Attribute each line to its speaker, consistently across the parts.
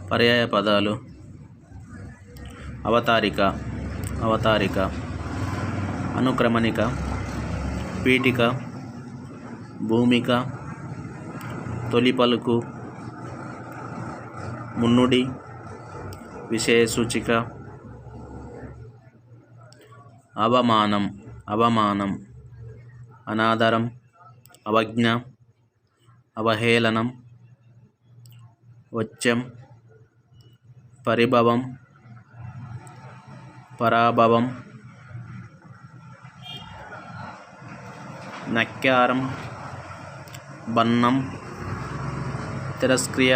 Speaker 1: పర్యాయ పదాలు: అవతారిక, అవతారిక, అనుక్రమణిక, పీఠిక, భూమిక, తొలి పలుకు, మున్నుడి, విషయసూచిక. అవమానం, అవమానం, అనాదరం, అవజ్ఞ, అవహేళనం, వచ్చం, పరిభవం, పరాభవం, నక్కారం, బన్నం, తిరస్క్రియ,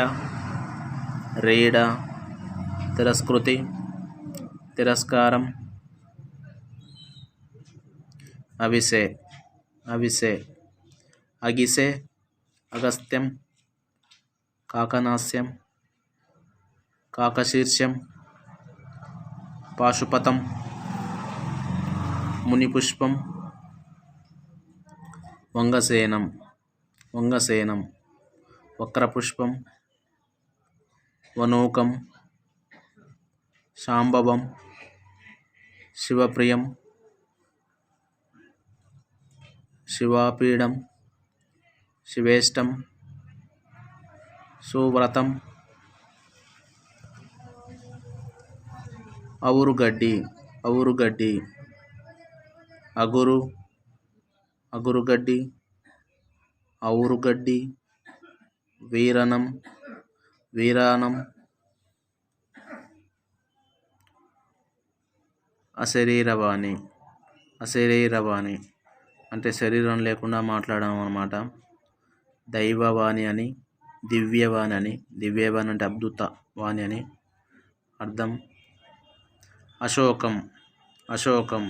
Speaker 1: రీడ, తిరస్కృతి, తిరస్కారం. అవిసే, అవిసే, అగిసే, అగస్త్యం, కాకనాస్యం, కాకశీర్షం, పాశుపతం, మునిపుష్పం, వంగసేనం, వంగసేనం, వక్రపుష్పం, వనూకం, శాంభవం, శివప్రియం, శివాపీడం, శివేష్టం, సువ్రతం. అవురుగడ్డి, అవురుగడ్డి, అగురు, అగురుగడ్డి, ఔరుగడ్డి, వీరనం, వీరానం. అశరీరవాణి, అశరీరవాణి అంటే శరీరం లేకుండా మాట్లాడడం అన్నమాట. దైవవాణి అని, దివ్యవాణి అని. దివ్యవాణి అంటే అద్భుత వాణి అని అర్థం. అశోకం, అశోకం,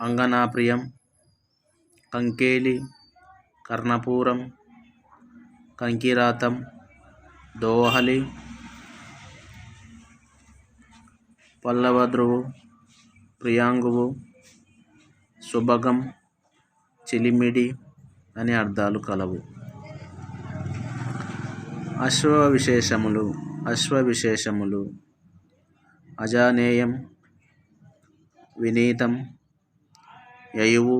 Speaker 1: అంగనాప్రియం, కంకేలి, కర్ణపూరం, కంకిరాతం, దోహలి, పల్లవధ్రువు, ప్రియాంగువు, సుభగం, చిలిమిడి అనే అర్థాలు కలవు. అశ్వవిశేషములు, అశ్వవిశేషములు: అజానేయం, వినీతం, యయువు,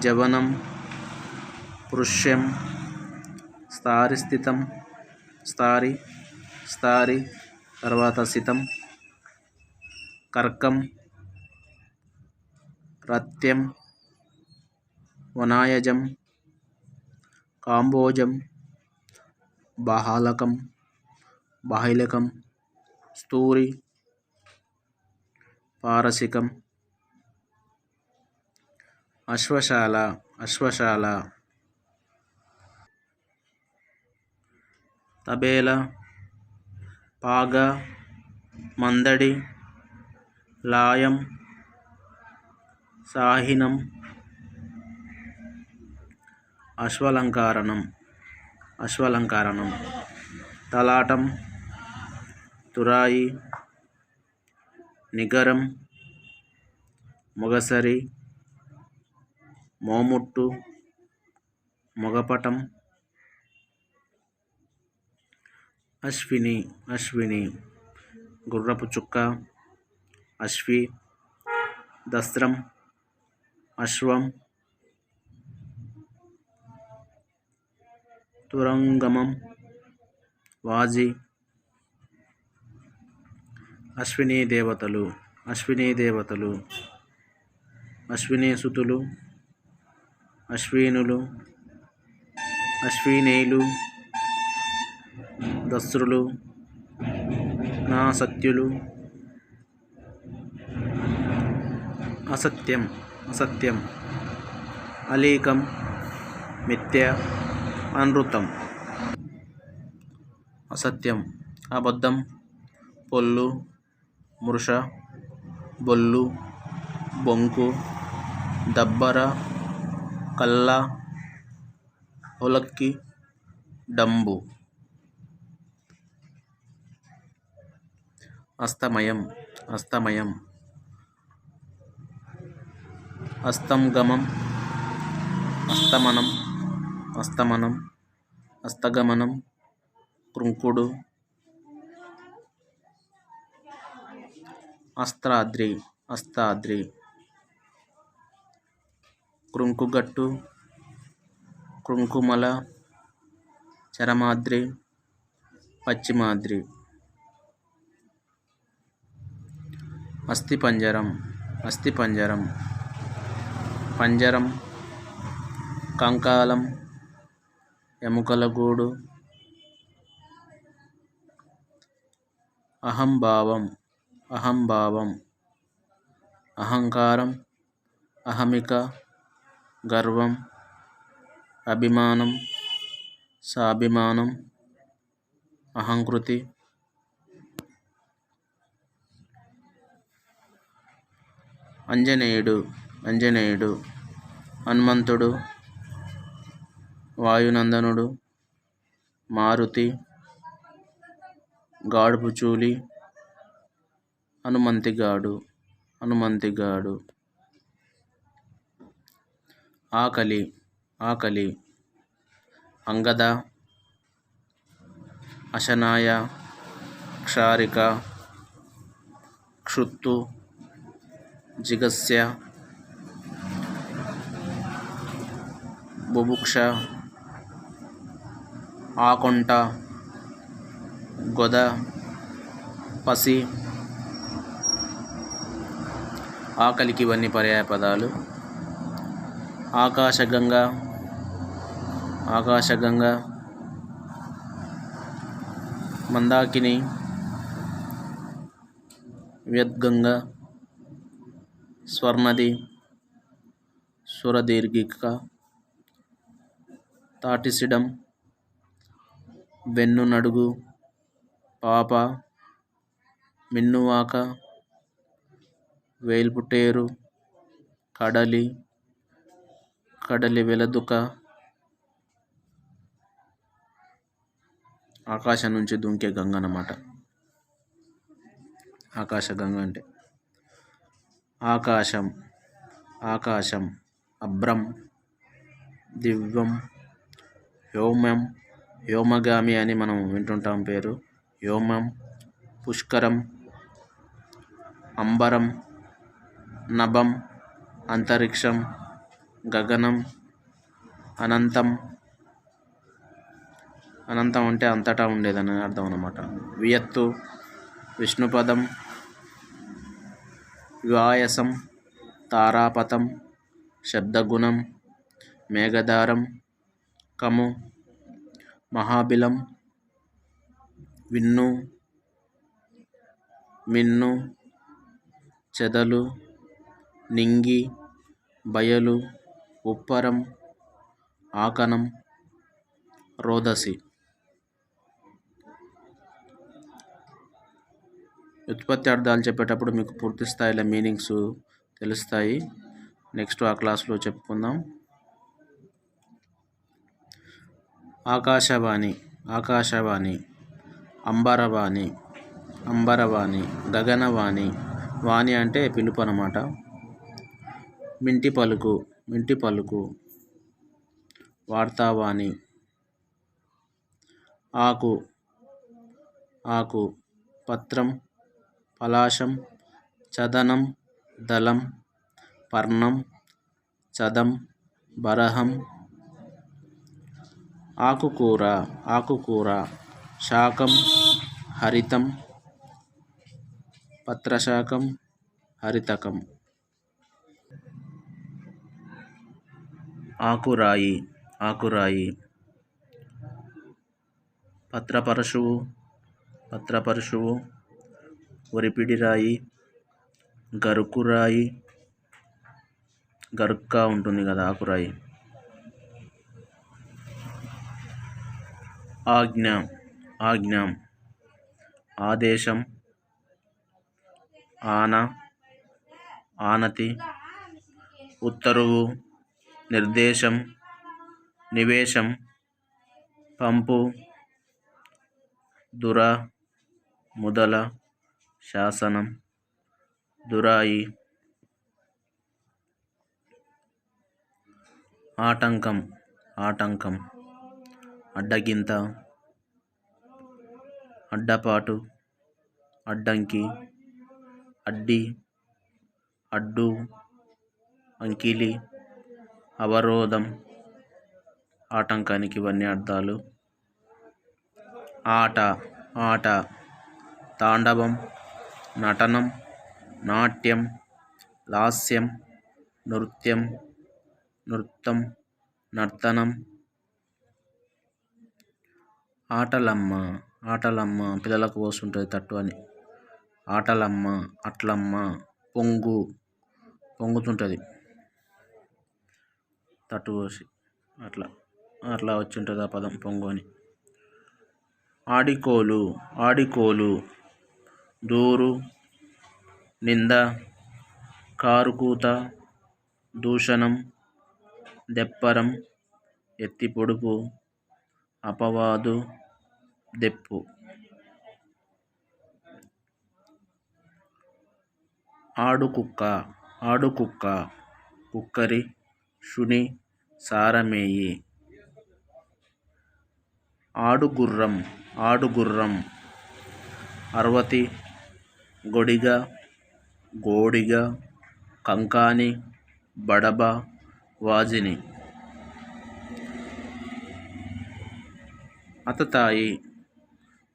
Speaker 1: జవనం, పృష్యం, స్థారిస్థితం, స్థారి, స్థారి తర్వాత సితం, కర్కం, రత్యం, వనాయజం, కాంబోజం, బాహాలకం, బాహిలకం, స్తూరి, పారసికం. అశ్వశాల, అశ్వశాల: తబేల, పాగ, మందడి, లాయం, సాహినం. అశ్వలంకారణం, అశ్వలంకారణం: తలాటం, తురాయి, నిగరం, మొగసరి, మోముట్టు, మొగపటం. అశ్విని, అశ్విని: గుర్రపు చుక్క, అశ్వి, దస్త్రం, అశ్వం, తురంగమం, వాజి. అశ్వినీ దేవతలు, అశ్వినీ దేవతలు: అశ్వినీసుతులు, అశ్వినులు, అశ్వినేయులు, దస్రులు, నాసత్యులు. అసత్యం, అసత్యం: అలీకం, మిథ్య, అనృతం. అసత్యం: అబద్ధం, పొల్లు, మృష, బొల్లు, బొంకు, దబ్బర, కల్ల, ఒలక్కి, డంబు. అస్తమయం, అస్తమయం: అస్తంగమం, అస్తమనం, అస్తమనం, అస్తగమనం, కృంకుడు, అస్త్రాద్రి, అస్తాద్రి, కృంకుగట్టు, కృంకుమల, చరమాద్రి, పశ్చిమాద్రి. అస్థిపంజరం, అస్థిపంజరం, పంజరం, కంకాలం, ఎముకల గూడు. అహంభావం, అహంభావం, అహంకారం, అహమిక, గర్వం, అభిమానం, సాభిమానం, అహంకృతి. అంజనేయుడు, అంజనేయుడు, హనుమంతుడు, వాయునందనుడు, మారుతి, గాడుపుచూలి, హనుమంతిగాడు, హనుమంతిగాడు. ఆకలి, ఆకలి, అంగద, అశనాయ, క్షారిక, క్షుత్తు, జిగస్య, బుభుక్ష, ఆకొంట, గొద, పసి. ఆకలికి ఇవన్నీ పర్యాయ పదాలు. ఆకాశగంగ, ఆకాశగంగ, మందాకిని, వ్యద్గంగ, స్వర్ణది, సురదీర్ఘిక, తాటిసిడం, వెన్నునడుగు, పాప, మిన్నువాక, వేల్పుటేరు, కడలి, కడలి వెలదుక. ఆకాశం నుంచి దుంకే గంగ అన్నమాట ఆకాశగంగ అంటే. ఆకాశం, ఆకాశం, అభ్రం, దివ్యం, వ్యోమం, వ్యోమగామి అని మనం వింటుంటాం పేరు. వ్యోమం, పుష్కరం, అంబరం, నభం, అంతరిక్షం, గగనం, అనంతం. అనంతం అంటే అంతటా ఉండేదని అర్థం అన్నమాట. వియత్తు, విష్ణుపదం, వివాయసం, తారాపథం, శబ్దగుణం, మేఘదారం, కము, మహాబిలం, విన్ను, మిన్ను, చెదలు, నింగి, బయలు, ఉప్పరం, ఆకనం, రోదసి. ఉత్పత్తి అర్థాలు చెప్పేటప్పుడు మీకు పూర్తి స్థాయిలో మీనింగ్స్ తెలుస్తాయి. నెక్స్ట్ ఆ క్లాస్లో చెప్పుకుందాం. ఆకాశవాణి, ఆకాశవాణి, అంబరవాణి, అంబరవాణి, గగనవాణి. వాణి అంటే పిలుపు అన్నమాట. మింటి పలుకు, మింటి పలుకు, వార్తావాణి. ఆకు, ఆకు, పత్రం, పలాశం, చదనం, దళం, పర్ణం, చదం, బరహం. ఆకుకూర, ఆకుకూర, శాకం, హరితం, పత్రశాకం, హరితకం. ఆకురాయి, ఆకురాయి, పత్రపరశువు, పత్రపరశువు, ఒరిపిడిరాయి, గరుకురాయి, గరుక్గా ఉంటుంది కదా ఆకురాయి. ఆజ్ఞ, ఆజ్ఞం, ఆదేశం, ఆన, ఆనతి, ఉత్తరువు, నిర్దేశం, నివేశం, పంపు, దుర, ముదల, శాసనం, దురాయి. ఆటంకం, ఆటంకం, అడ్డగింత, అడ్డపాటు, అడ్డంకి, అడ్డి, అడ్డు, అంకిలి, అవరోధం, ఆటంకానికి ఇవన్నీ అర్థాలు. ఆట, తాండవం, నటనం, నాట్యం, లాస్యం, నృత్యం, నృత్తం, నర్తనం. ఆటలమ్మ పిల్లలకు పోస్తుంటుంది తట్టు అని. ఆటలమ్మ, అట్లమ్మ, పొంగుతుంటుంది తట్టు పోసి, అట్లా వచ్చి ఉంటుంది ఆ పదం పొంగు అని. ఆడికోలు, దూరు, నింద, కారుకూత, దూషణం, దెప్పరం, ఎత్తి పొడుపు, అపవాదు, దెప్పు. ఆడుకుక్క, కుక్కరి, శుని, సారమేయి. ఆడుగుర్రం, అర్వతి, గొడిగ, గోడిగ, కంకాని, బడబ, వాజిని.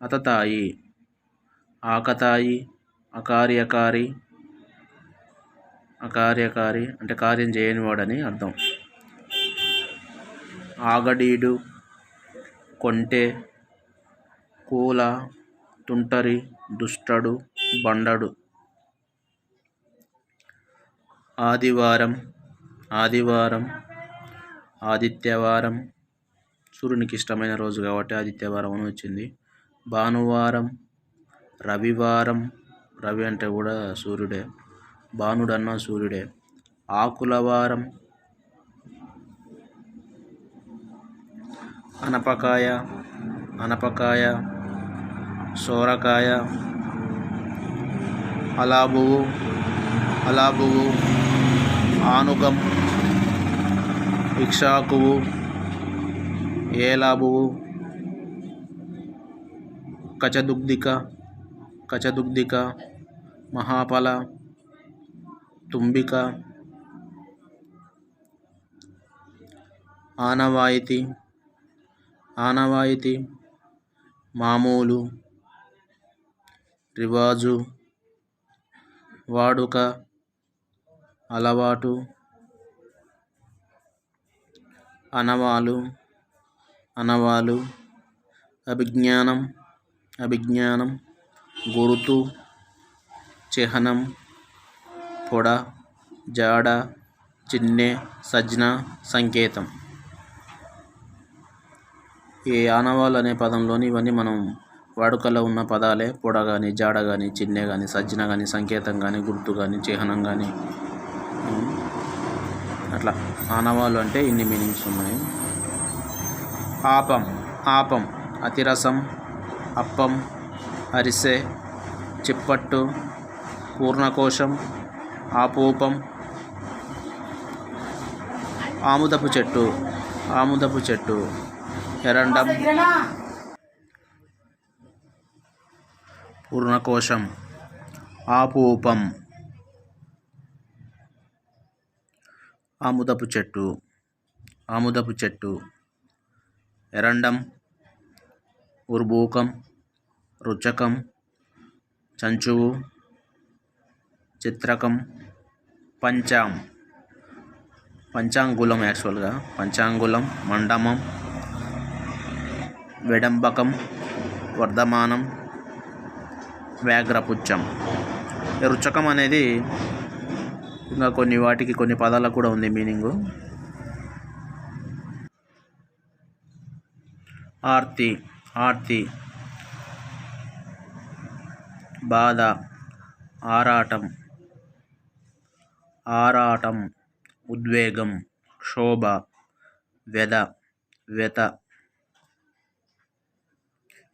Speaker 1: అతతాయి, ఆకతాయి, అకార్యకారి అంటే కార్యం చేయనివాడని అర్థం. ఆగడీడు, కొంటె, కూల, తుంటరి, దుష్టడు, బండడు. ఆదివారం, ఆదిత్యవారం, సూర్యునికి ఇష్టమైన రోజు కాబట్టి ఆదిత్యవారం అని వచ్చింది. భానువారం, రవివారం, రవి అంటే కూడా సూర్యుడే, భానుడన్న సూర్యుడే. ఆకులవారం, అనపకాయ, సోరకాయ. అలాబువు, ఆనుగం, ఇక్షాకువు, ఏలాబువు, కచదుగ్ధిక, మహాఫల, తుంబిక. ఆనవాయితీ, మామూలు, రివాజు, వాడుక, అలవాటు. అనవాలు, అభిజ్ఞానం, గురుతు, చిహ్నం, పొడ, జాడ, చిన్నె, సంజ్ఞ, సంకేతం. ఈ ఆనవాలు అనే పదంలోని ఇవన్నీ మనం వాడుకలో ఉన్న పదాలే. పొడ కానీ, జాడ కానీ, చిన్నె కానీ, సంజ్ఞ కానీ, సంకేతం కానీ, గుర్తు కానీ, చిహ్నం కానీ. అట్లా ఆనవాలు అంటే ఇన్ని మీనింగ్స్ ఉన్నాయి. ఆపం, అతిరసం, అప్పం, అరిసె, చిప్పట్టు, పూర్ణకోశం, ఆపూపం. ఆముదపు చెట్టు, ఎరండం, పూర్ణకోశం, ఆపూపం. ఆముదపు చెట్టు, ఎరండం, ఉర్బూకం, రుచకం, చంచువు, చిత్రకం. పంచాంగుళం, యాక్చువల్గా పంచాంగుళం, మండమం, వెడంబకం, వర్ధమానం, వ్యాఘ్రపుచ్చం. రుచకం అనేది ఇంకా కొన్ని పదాలకు కూడా ఉంది మీనింగు. ఆర్తి, బాధ, ఆరాటం, ఉద్వేగం, క్షోభ, వెత.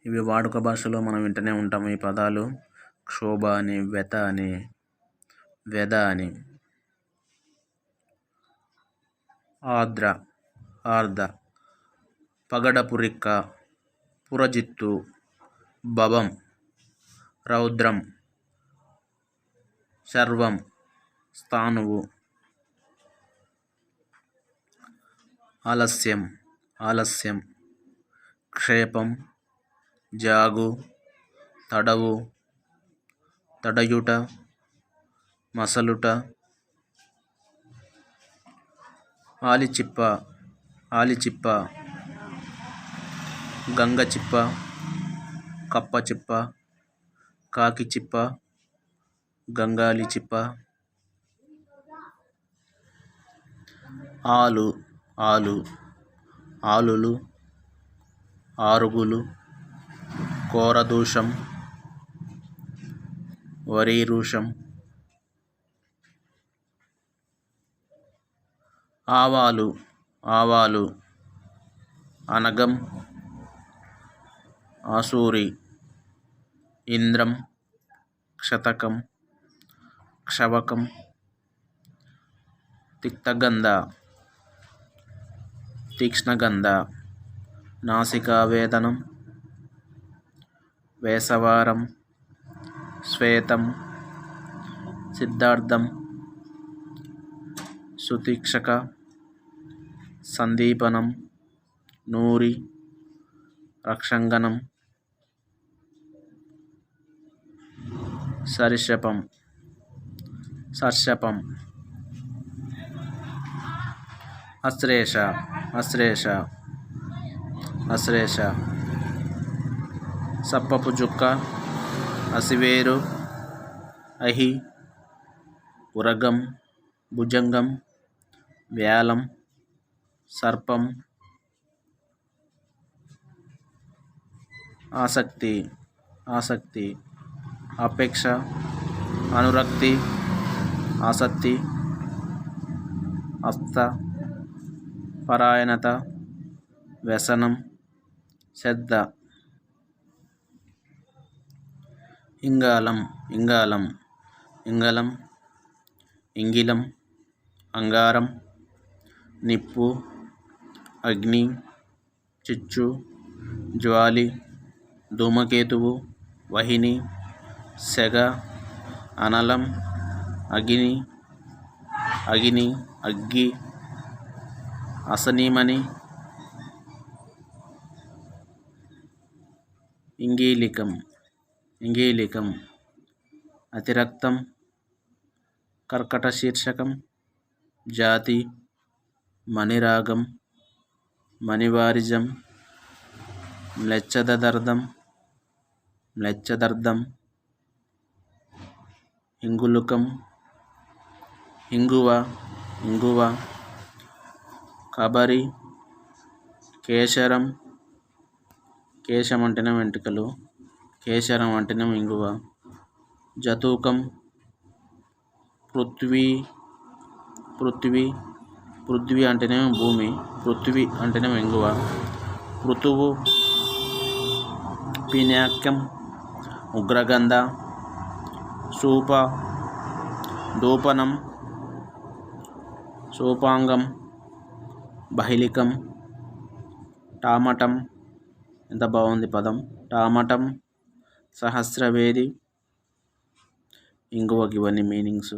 Speaker 1: ఇవి వాడుక భాషలో మనం వింటూనే ఉంటాము ఈ పదాలు. క్షోభ అని, వెత అని, వెద అని. ఆర్ద్ర, పగడపు రిక్క, పురజిత్తు, భవం, రౌద్రం, శర్వం, స్థాణువు, ఆలస్యం, ఆలస్యం, క్షేపం, జాగు, తడవు, తడయుట, మసలుట, ఆలిచిప్ప, ఆలిచిప్ప, గంగచిప్ప, కప్పచిప్ప, కాకిచిప్ప, గంగాలి చిప్ప, ఆలు, ఆలు, ఆలులు, ఆరుగులు, కోరదూషం, వరీరూషం, ఆవాలు, ఆవాలు, అనగం, ఆసూరి, ఇంద్రం, క్షతకం, క్షవకం, తిక్తగంధ, తీక్ష్ణగంధ, నాసికావేదనం, వేసవారం, శ్వేతం, సిద్ధార్థం, సుతీక్షక, సందీపనం, నూరి, రక్షంగనం, సర్షపం, సర్షపం, అశ్లేష, అశ్లేష, అశ్లేష, సప్పపు జుక్క, అసివేరు, అహి, ఉరగం, భుజంగం, వ్యాలం, సర్పం, ఆసక్తి, ఆసక్తి, అపేక్ష, అనురక్తి, ఆసక్తి, అస్త, పరాయణత, వ్యసనం, శ్రద్ధ, ఇంగాలం, ఇంగాలం, ఇంగళం, ఇంగిలం, అంగారం, నిప్పు, అగ్ని, చిచ్చు, జ్వాలి, ధూమకేతువు, వహిని, సెగ, అనలం, అగిని, అగిని, అగ్గి, అసనీమణి, ఇంగీలికం, ఇంగీలికం, అతిరక్తం, కర్కట శీర్షకం, జాతి, మణిరాగం, మణివారిజం, మ్లేచ్ఛదర్థం, మ్లేచ్ఛదర్థం, ఇంగులుకం, ఇంగువ, ఇంగువ, కబరి, కేశరం, కేశం అంటేనే వెంట్రుకలు, కేశరం అంటేనే ఇంగువ, జతూకం, పృథ్వీ, పృథ్వీ, పృథ్వీ అంటేనే భూమి, పృథ్వీ అంటేనే ఇంగువ, పృతువు, పినాక్యం, ఉగ్రగంధ, సూప, దూపనం, సోపాంగం, బహిలికం, టామటం, ఎంత బాగుంది పదం, టామటం, సహస్రవేది, ఇంగువకి ఇవన్నీ మీనింగ్స్.